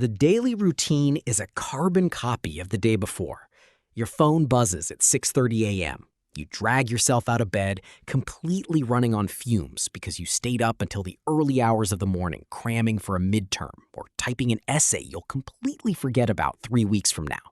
The daily routine is a carbon copy of the day before. Your phone buzzes at 6:30 a.m. You drag yourself out of bed, completely running on fumes because you stayed up until the early hours of the morning cramming for a midterm or typing an essay you'll completely forget about 3 weeks from now.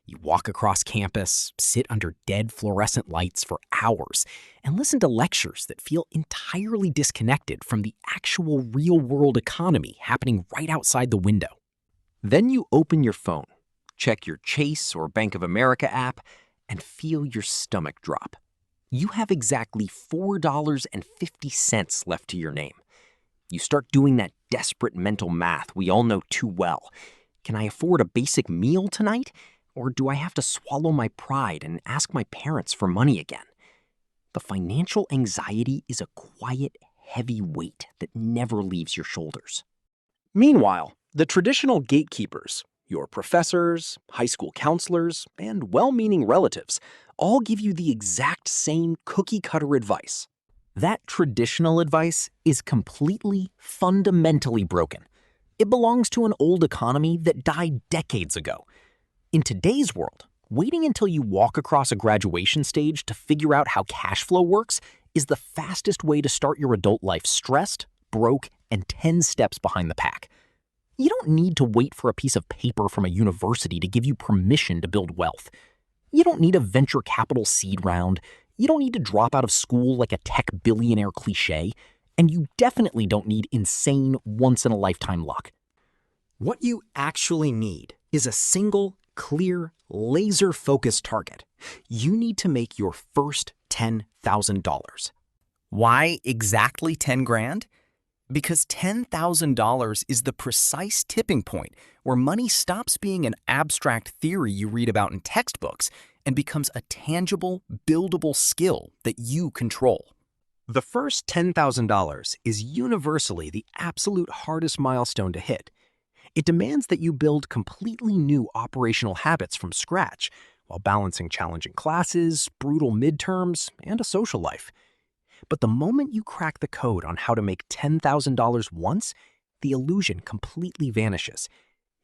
You walk across campus, sit under dead fluorescent lights for hours, and listen to lectures that feel entirely disconnected from the actual real-world economy happening right outside the window. Then you open your phone, check your Chase or Bank of America app, and feel your stomach drop. You have exactly $4.50 left to your name. You start doing that desperate mental math we all know too well. Can I afford a basic meal tonight? Or do I have to swallow my pride and ask my parents for money again? The financial anxiety is a quiet, heavy weight that never leaves your shoulders. Meanwhile, the traditional gatekeepers, your professors, high school counselors, and well-meaning relatives all give you the exact same cookie-cutter advice. That traditional advice is completely, fundamentally broken. It belongs to an old economy that died decades ago. In today's world, waiting until you walk across a graduation stage to figure out how cash flow works is the fastest way to start your adult life stressed, broke, and 10 steps behind the pack. You don't need to wait for a piece of paper from a university to give you permission to build wealth. You don't need a venture capital seed round. You don't need to drop out of school like a tech billionaire cliche. And you definitely don't need insane, once-in-a-lifetime luck. What you actually need is a single, clear, laser-focused target. You need to make your first $10,000. Why exactly 10 grand? Because $10,000 is the precise tipping point where money stops being an abstract theory you read about in textbooks and becomes a tangible, buildable skill that you control. The first $10,000 is universally the absolute hardest milestone to hit. It demands that you build completely new operational habits from scratch while balancing challenging classes, brutal midterms, and a social life. But the moment you crack the code on how to make $10,000 once, the illusion completely vanishes.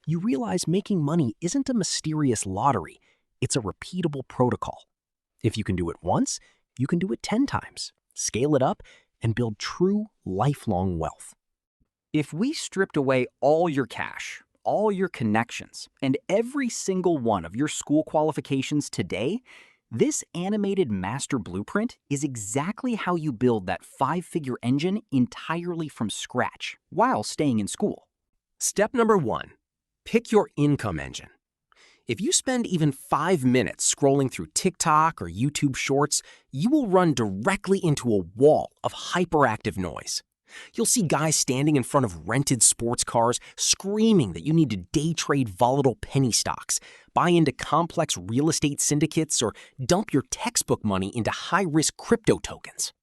You realize making money isn't a mysterious lottery, it's a repeatable protocol. If you can do it once, you can do it 10 times, scale it up, and build true, lifelong wealth. If we stripped away all your cash, all your connections, and every single one of your school qualifications today, this animated master blueprint is exactly how you build that 5-figure engine entirely from scratch while staying in school. Step number 1, pick your income engine. If you spend even 5 minutes scrolling through TikTok or YouTube Shorts, you will run directly into a wall of hyperactive noise. You'll see guys standing in front of rented sports cars screaming that you need to day trade volatile penny stocks, buy into complex real estate syndicates, or dump your textbook money into high-risk crypto tokens.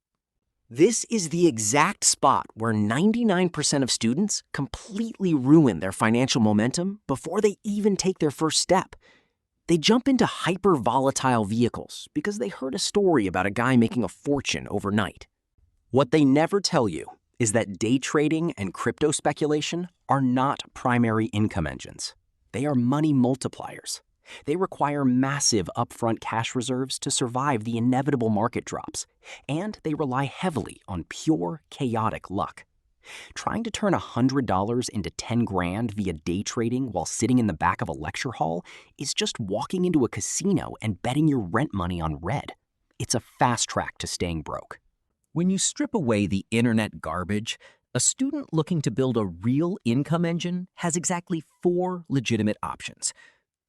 This is the exact spot where 99% of students completely ruin their financial momentum before they even take their first step. They jump into hyper-volatile vehicles because they heard a story about a guy making a fortune overnight. What they never tell you is that day trading and crypto speculation are not primary income engines. They are money multipliers. They require massive upfront cash reserves to survive the inevitable market drops, and they rely heavily on pure, chaotic luck. Trying to turn $100 into 10 grand via day trading while sitting in the back of a lecture hall is just walking into a casino and betting your rent money on red. It's a fast track to staying broke. When you strip away the internet garbage, a student looking to build a real income engine has exactly 4 legitimate options.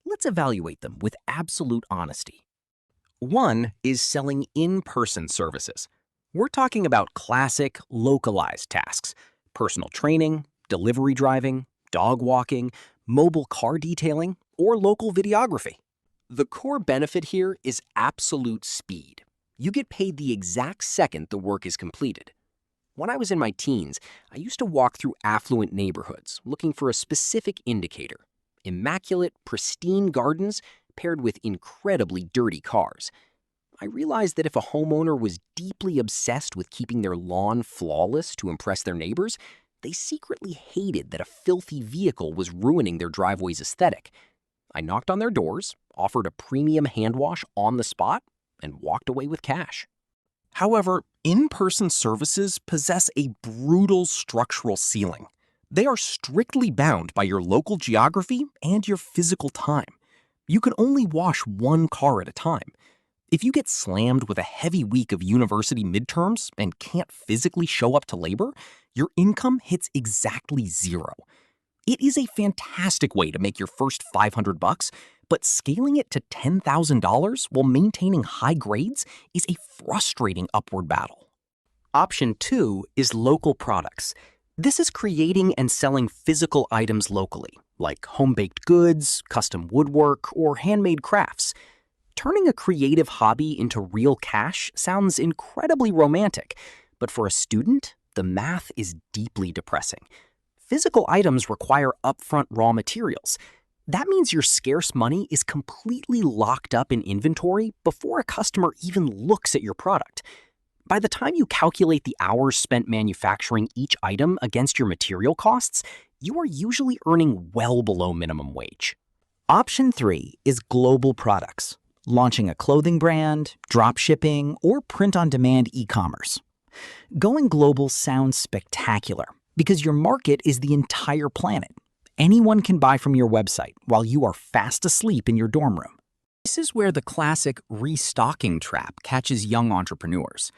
Let's evaluate them with absolute honesty. 1 is selling in-person services. We're talking about classic, localized tasks: personal training, delivery driving, dog walking, mobile car detailing, or local videography. The core benefit here is absolute speed. You get paid the exact second the work is completed. When I was in my teens, I used to walk through affluent neighborhoods looking for a specific indicator: immaculate, pristine gardens paired with incredibly dirty cars. I realized that if a homeowner was deeply obsessed with keeping their lawn flawless to impress their neighbors, they secretly hated that a filthy vehicle was ruining their driveway's aesthetic. I knocked on their doors, offered a premium hand wash on the spot, and walked away with cash. However, in-person services possess a brutal structural ceiling. They are strictly bound by your local geography and your physical time. You can only wash one car at a time. If you get slammed with a heavy week of university midterms and can't physically show up to labor, your income hits exactly zero. It is a fantastic way to make your first $500, but scaling it to $10,000 while maintaining high grades is a frustrating upward battle. Option 2 is local products. This is creating and selling physical items locally, like home-baked goods, custom woodwork, or handmade crafts. Turning a creative hobby into real cash sounds incredibly romantic, but for a student, the math is deeply depressing. Physical items require upfront raw materials. That means your scarce money is completely locked up in inventory before a customer even looks at your product. By the time you calculate the hours spent manufacturing each item against your material costs, you are usually earning well below minimum wage. Option 3 is global products, launching a clothing brand, drop shipping, or print-on-demand e-commerce. Going global sounds spectacular because your market is the entire planet. Anyone can buy from your website while you are fast asleep in your dorm room. This is where the classic restocking trap catches young entrepreneurs.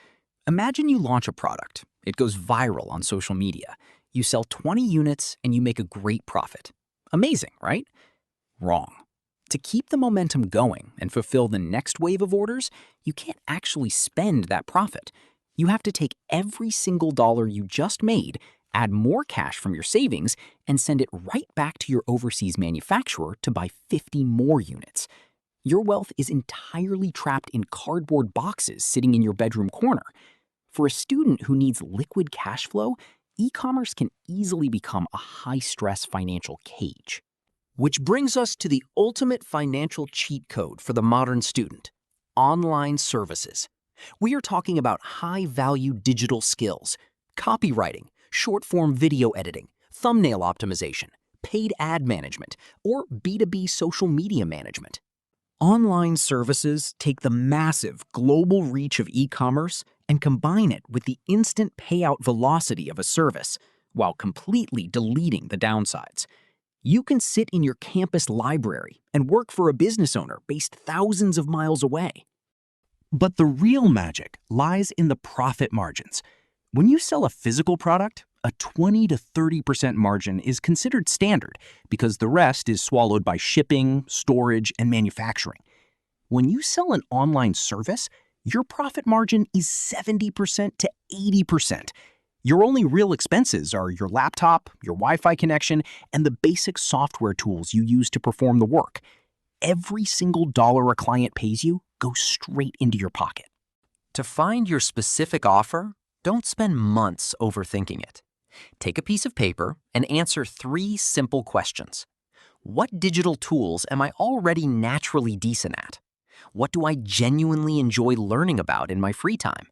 Imagine you launch a product. It goes viral on social media. You sell 20 units and you make a great profit. Amazing, right? Wrong. To keep the momentum going and fulfill the next wave of orders, you can't actually spend that profit. You have to take every single dollar you just made, add more cash from your savings, and send it right back to your overseas manufacturer to buy 50 more units. Your wealth is entirely trapped in cardboard boxes sitting in your bedroom corner. For a student who needs liquid cash flow, e-commerce can easily become a high-stress financial cage. Which brings us to the ultimate financial cheat code for the modern student: online services. We are talking about high-value digital skills: copywriting, short-form video editing, thumbnail optimization, paid ad management, or B2B social media management. Online services take the massive global reach of e-commerce and combine it with the instant payout velocity of a service, while completely deleting the downsides. You can sit in your campus library and work for a business owner based thousands of miles away. But the real magic lies in the profit margins. When you sell a physical product, a 20 to 30% margin is considered standard because the rest is swallowed by shipping, storage, and manufacturing. When you sell an online service, your profit margin is 70% to 80%. Your only real expenses are your laptop, your Wi-Fi connection, and the basic software tools you use to perform the work. Every single dollar a client pays you goes straight into your pocket. To find your specific offer, don't spend months overthinking it. Take a piece of paper and answer 3 simple questions. What digital tools am I already naturally decent at? What do I genuinely enjoy learning about in my free time?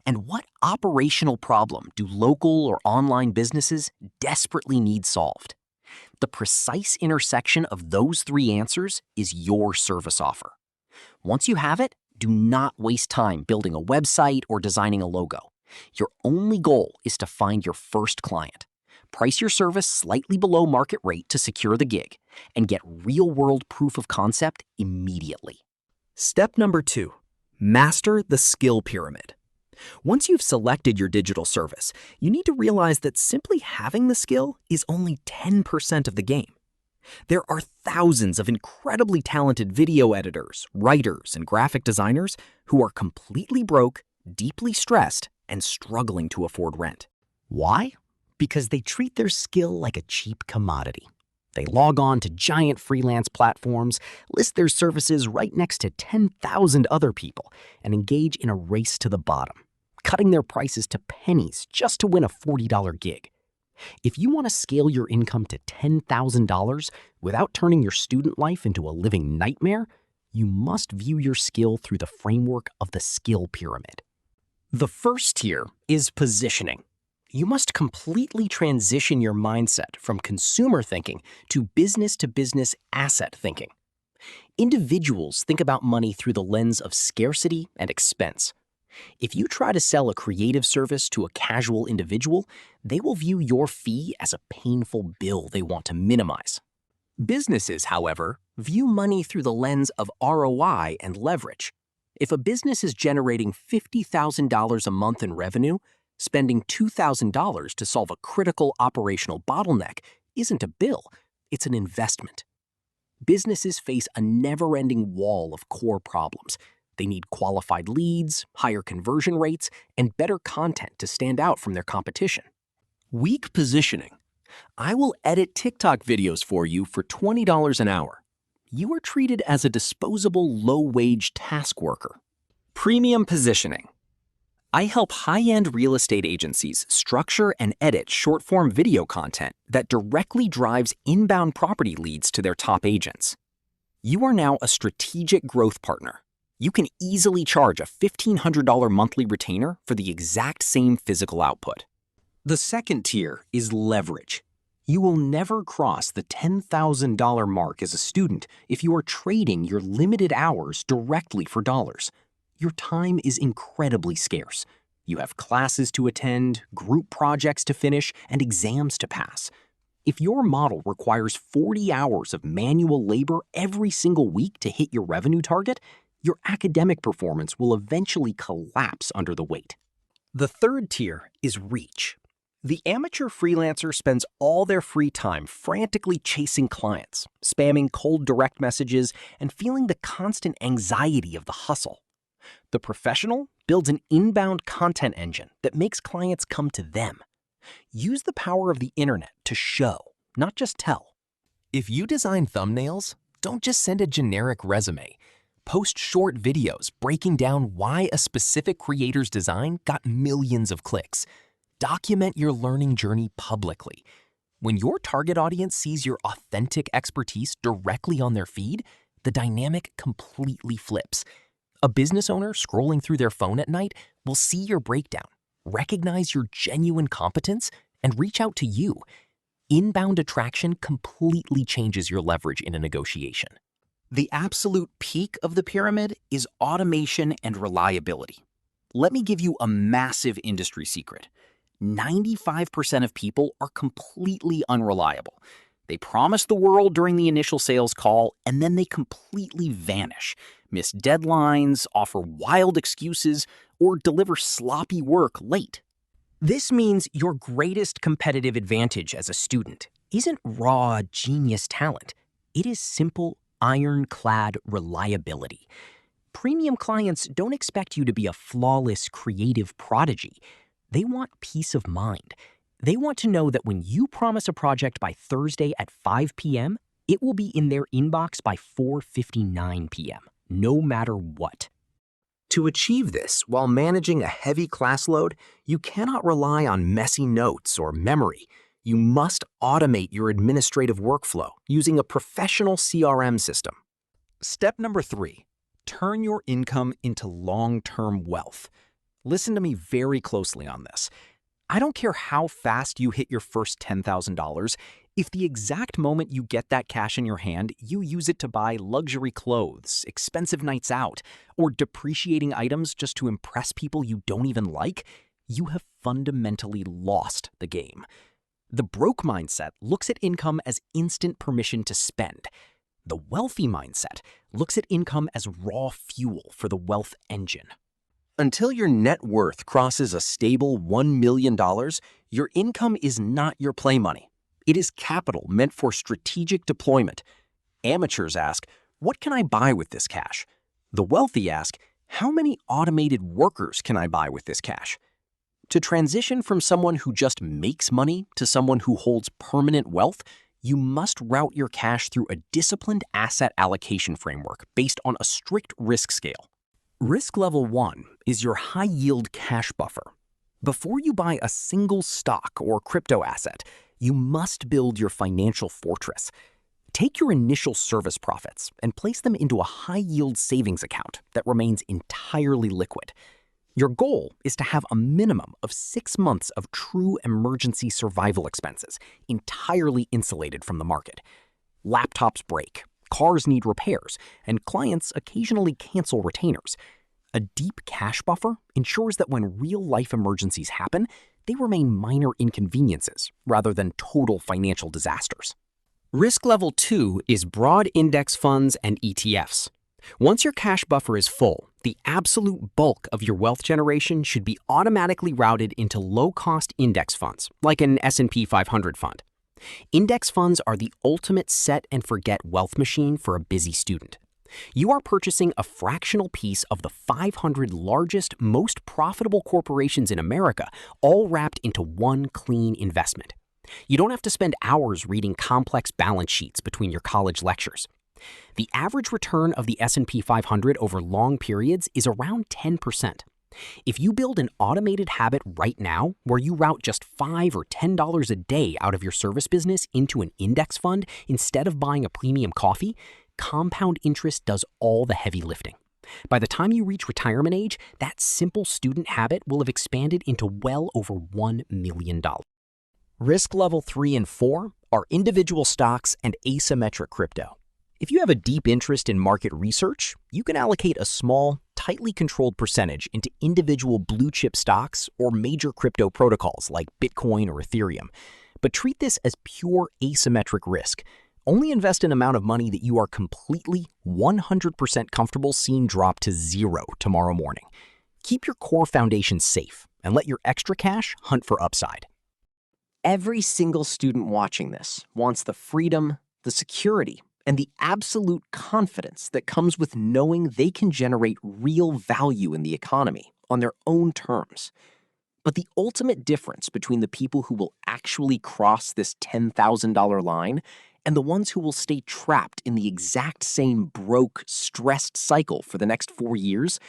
And what operational problem do local or online businesses desperately need solved? The precise intersection of those 3 answers is your service offer. Once you have it, do not waste time building a website or designing a logo. Your only goal is to find your first client. Price your service slightly below market rate to secure the gig, and get real-world proof of concept immediately. Step number 2, master the skill pyramid. Once you've selected your digital service, you need to realize that simply having the skill is only 10% of the game. There are thousands of incredibly talented video editors, writers, and graphic designers who are completely broke, deeply stressed, and struggling to afford rent. Why? Because they treat their skill like a cheap commodity. They log on to giant freelance platforms, list their services right next to 10,000 other people, and engage in a race to the bottom, cutting their prices to pennies just to win a $40 gig. If you want to scale your income to $10,000 without turning your student life into a living nightmare, you must view your skill through the framework of the skill pyramid. The first tier is positioning. You must completely transition your mindset from consumer thinking to business asset thinking. Individuals think about money through the lens of scarcity and expense. If you try to sell a creative service to a casual individual, they will view your fee as a painful bill they want to minimize. Businesses, however, view money through the lens of ROI and leverage. If a business is generating $50,000 a month in revenue, spending $2,000 to solve a critical operational bottleneck isn't a bill, it's an investment. Businesses face a never-ending wall of core problems. They need qualified leads, higher conversion rates, and better content to stand out from their competition. Weak positioning. I will edit TikTok videos for you for $20 an hour. You are treated as a disposable, low-wage task worker. Premium positioning. I help high-end real estate agencies structure and edit short-form video content that directly drives inbound property leads to their top agents. You are now a strategic growth partner. You can easily charge a $1,500 monthly retainer for the exact same physical output. The second tier is leverage. You will never cross the $10,000 mark as a student if you are trading your limited hours directly for dollars. Your time is incredibly scarce. You have classes to attend, group projects to finish, and exams to pass. If your model requires 40 hours of manual labor every single week to hit your revenue target, your academic performance will eventually collapse under the weight. The third tier is reach. The amateur freelancer spends all their free time frantically chasing clients, spamming cold direct messages, and feeling the constant anxiety of the hustle. The professional builds an inbound content engine that makes clients come to them. Use the power of the internet to show, not just tell. If you design thumbnails, don't just send a generic resume. Post short videos breaking down why a specific creator's design got millions of clicks. Document your learning journey publicly. When your target audience sees your authentic expertise directly on their feed, the dynamic completely flips. A business owner scrolling through their phone at night will see your breakdown, recognize your genuine competence, and reach out to you. Inbound attraction completely changes your leverage in a negotiation. The absolute peak of the pyramid is automation and reliability. Let me give you a massive industry secret. 95% of people are completely unreliable. They promise the world during the initial sales call, and then they completely vanish, miss deadlines, offer wild excuses, or deliver sloppy work late. This means your greatest competitive advantage as a student isn't raw genius talent. It is simple, ironclad reliability. Premium clients don't expect you to be a flawless creative prodigy. They want peace of mind. They want to know that when you promise a project by Thursday at 5 p.m., it will be in their inbox by 4:59 p.m., no matter what. To achieve this while managing a heavy class load, you cannot rely on messy notes or memory. You must automate your administrative workflow using a professional CRM system. Step number 3, turn your income into long-term wealth. Listen to me very closely on this. I don't care how fast you hit your first $10,000. If the exact moment you get that cash in your hand, you use it to buy luxury clothes, expensive nights out, or depreciating items just to impress people you don't even like, you have fundamentally lost the game. The broke mindset looks at income as instant permission to spend. The wealthy mindset looks at income as raw fuel for the wealth engine. Until your net worth crosses a stable $1 million, your income is not your play money. It is capital meant for strategic deployment. Amateurs ask, what can I buy with this cash? The wealthy ask, how many automated workers can I buy with this cash? To transition from someone who just makes money to someone who holds permanent wealth, you must route your cash through a disciplined asset allocation framework based on a strict risk scale. Risk level 1 is your high-yield cash buffer. Before you buy a single stock or crypto asset, you must build your financial fortress. Take your initial service profits and place them into a high-yield savings account that remains entirely liquid. Your goal is to have a minimum of 6 months of true emergency survival expenses, entirely insulated from the market. Laptops break, cars need repairs, and clients occasionally cancel retainers. A deep cash buffer ensures that when real-life emergencies happen, they remain minor inconveniences rather than total financial disasters. Risk level 2 is broad index funds and ETFs. Once your cash buffer is full, the absolute bulk of your wealth generation should be automatically routed into low-cost index funds, like an S&P 500 fund. Index funds are the ultimate set-and-forget wealth machine for a busy student. You are purchasing a fractional piece of the 500 largest, most profitable corporations in America, all wrapped into one clean investment. You don't have to spend hours reading complex balance sheets between your college lectures. The average return of the S&P 500 over long periods is around 10%. If you build an automated habit right now where you route just $5 or $10 a day out of your service business into an index fund instead of buying a premium coffee, compound interest does all the heavy lifting. By the time you reach retirement age, that simple student habit will have expanded into well over $1 million. Risk level 3 and 4 are individual stocks and asymmetric crypto. If you have a deep interest in market research, you can allocate a small, tightly controlled percentage into individual blue-chip stocks or major crypto protocols like Bitcoin or Ethereum. But treat this as pure asymmetric risk. Only invest an amount of money that you are completely, 100% comfortable seeing drop to zero tomorrow morning. Keep your core foundation safe and let your extra cash hunt for upside. Every single student watching this wants the freedom, the security, and the absolute confidence that comes with knowing they can generate real value in the economy on their own terms. But the ultimate difference between the people who will actually cross this $10,000 line and the ones who will stay trapped in the exact same broke, stressed cycle for the next 4 years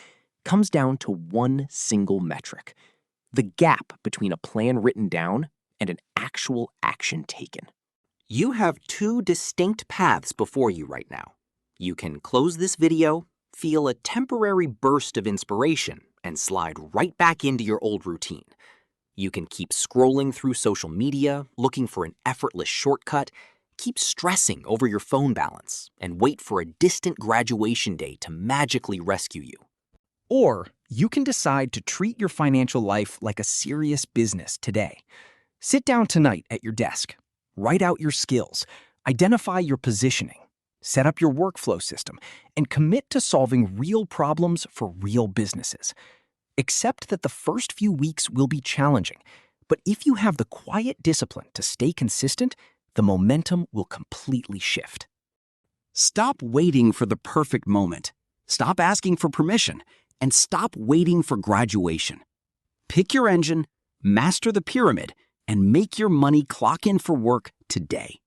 comes down to one single metric: the gap between a plan written down and an actual action taken. You have 2 distinct paths before you right now. You can close this video, feel a temporary burst of inspiration, and slide right back into your old routine. You can keep scrolling through social media, looking for an effortless shortcut, keep stressing over your phone balance, and wait for a distant graduation day to magically rescue you. Or you can decide to treat your financial life like a serious business today. Sit down tonight at your desk. Write out your skills, identify your positioning, set up your workflow system, and commit to solving real problems for real businesses. Accept that the first few weeks will be challenging, but if you have the quiet discipline to stay consistent, the momentum will completely shift. Stop waiting for the perfect moment. Stop asking for permission, and stop waiting for graduation. Pick your engine, master the pyramid, and make your money clock in for work today.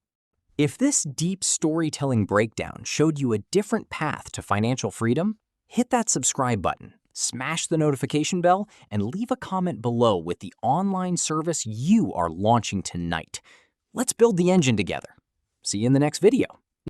If this deep storytelling breakdown showed you a different path to financial freedom, hit that subscribe button, smash the notification bell, and leave a comment below with the online service you are launching tonight. Let's build the engine together. See you in the next video.